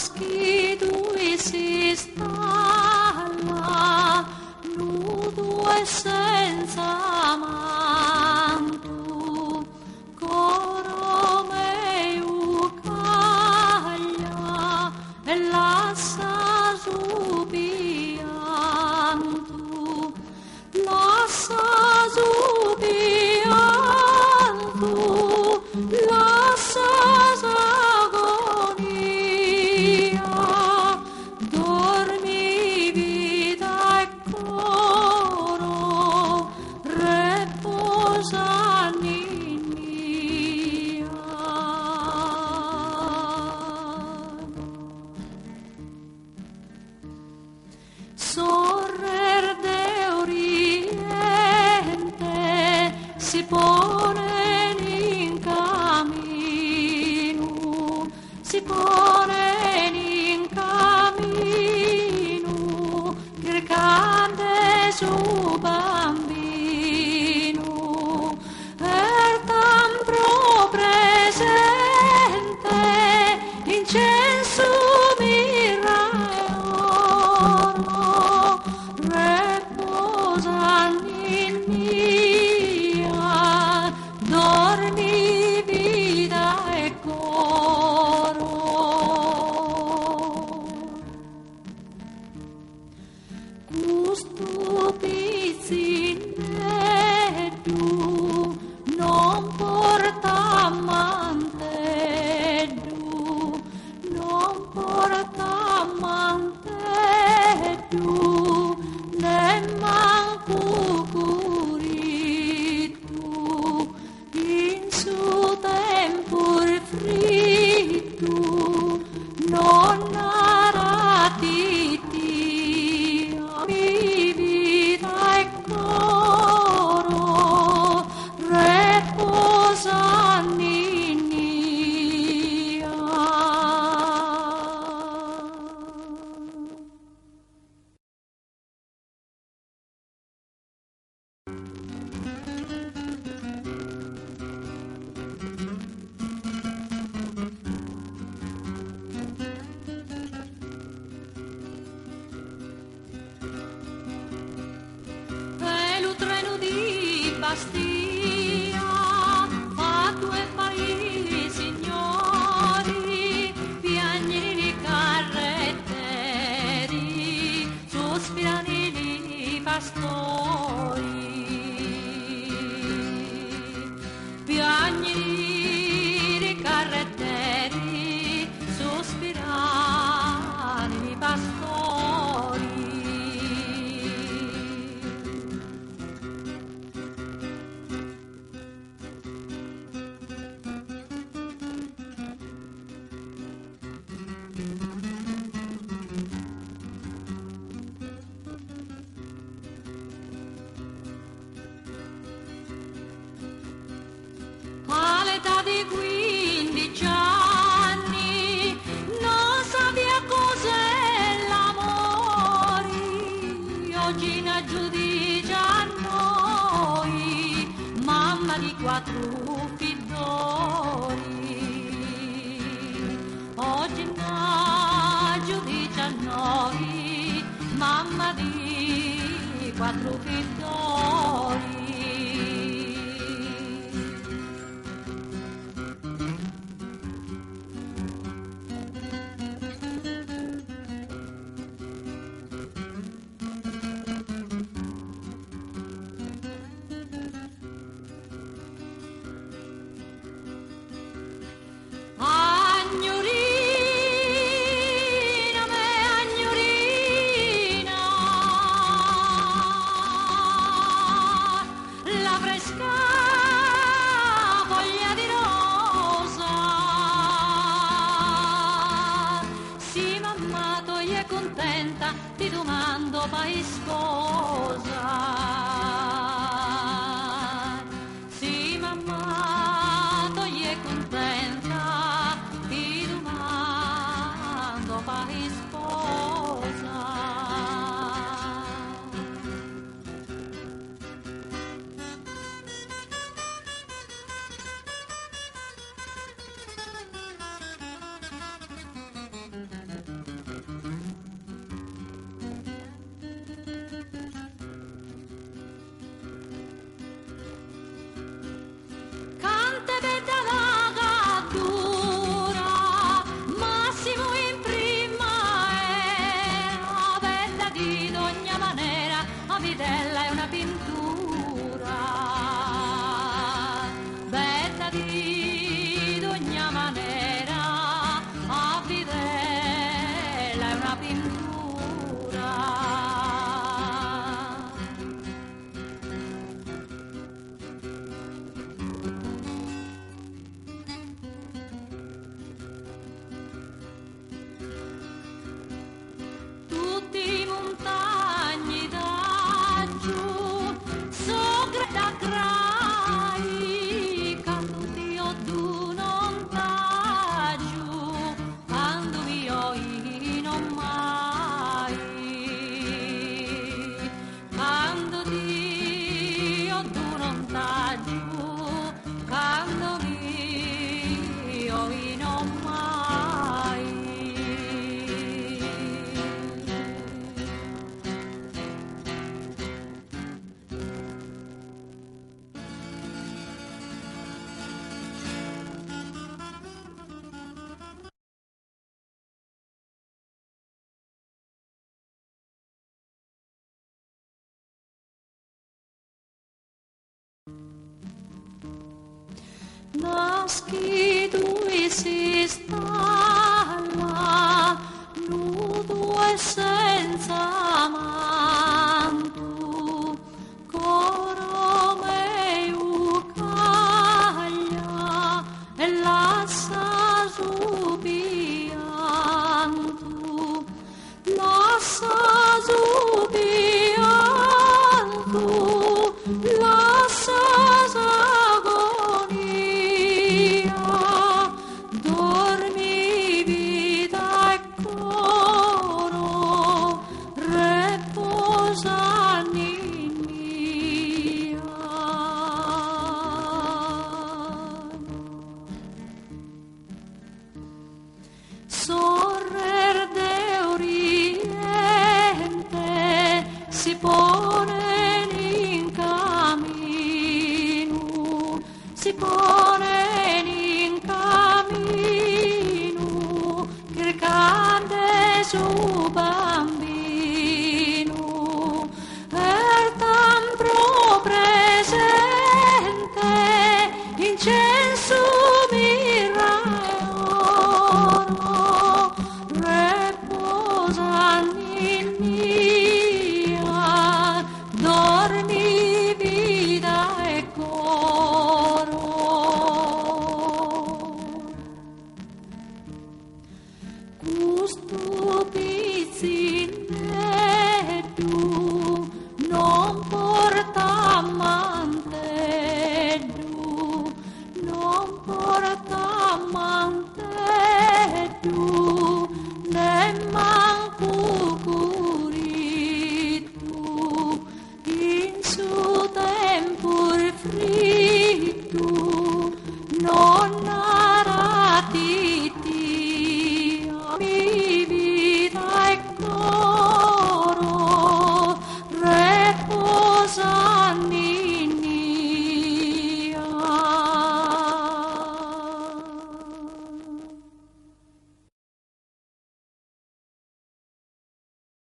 schidui si stalla, nudo e senza manto, coro meu caglia e lassa su pianto, lassa su pianto, lassa agonia, dormi vita e coro, reposa mia. Sorrer de oriente si pone in cammino, si pone in cammino, cercando su bambino, er tan presente, incenso mirra e oro, reposa in mia, dormi vita e coro. Gusto pizzinetto non porta mantello, non porta mantello, nemmanco curito, in suo tempo fritto, non aratiti, mi vita e coro, reposa ninnia. E lo treno di Bastia fa due pari signori, piagneri carretteri, sospirani pastori, piagneri carretteri, sospirani pastori. All'età di 15 anni non sapeva cos'è l'amore, oggi ne giudica a noi, mamma di 4 figlioli. Oggi ne giudica a noi, mamma di 4 figlioli. Agnorina, me agnorina, la fresca foglia di rosa, sì mamma tu è contenta, ti domando pai sposa. Sì mamma tu è contenta, ti domando pai sposa. Naschi tu isista